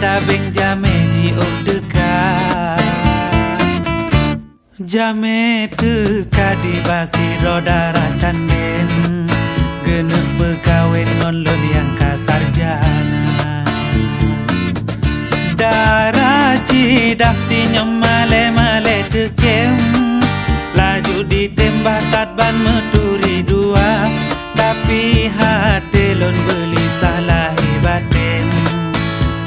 tabeng jame ji ok dekat. Jame teka di basi rodara canden, genek pegawai ngonlon yang kasar jana. Daraji dasi nyemale-male tekem, laju ditembak tat ban meturi dua, tapi hati lon beli salah batin.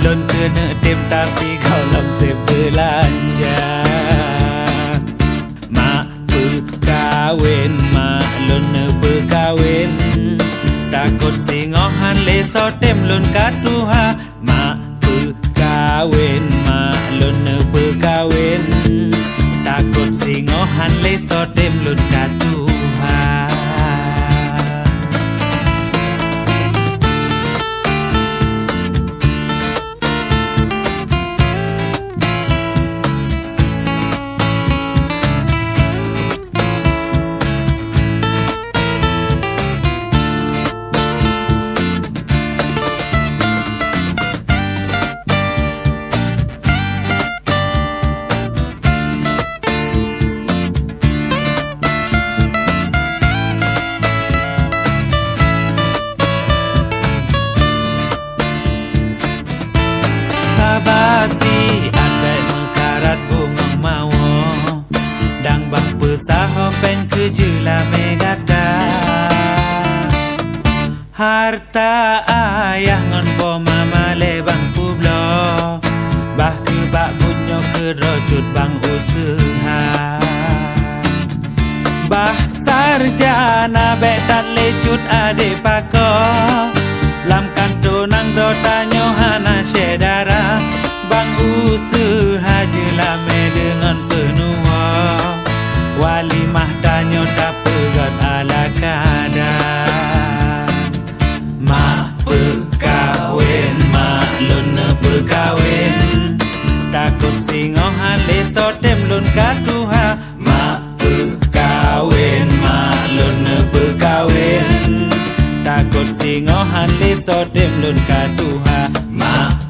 Lon kena tem tapi kau lom sebelanja. Mak pekawin, mak lon pekawin, takut singohan leso tem lon katuha. Mak pekawin, mak lon pekawin, takut singohan leso tem lon katuha. Basi atai mekarat bungong mawo, dang bang pesaho pen kejela megata. Harta ayah ngon po mama le bang publo, bah ke bak bunyo ke rojut bang usaha. Bah sarjana betat lecut ade pako, lam kanto nang do tanyo hana sedara. Bang usaha jelame dengan penua, walimah tanyo tak pegat ala kadar. Mak pekawin, mak lon pekawin, takut singohan leso tem lon katuha. Mak pekawin, mak lon pekawin, takut singohan leso tem lon katuha. Mak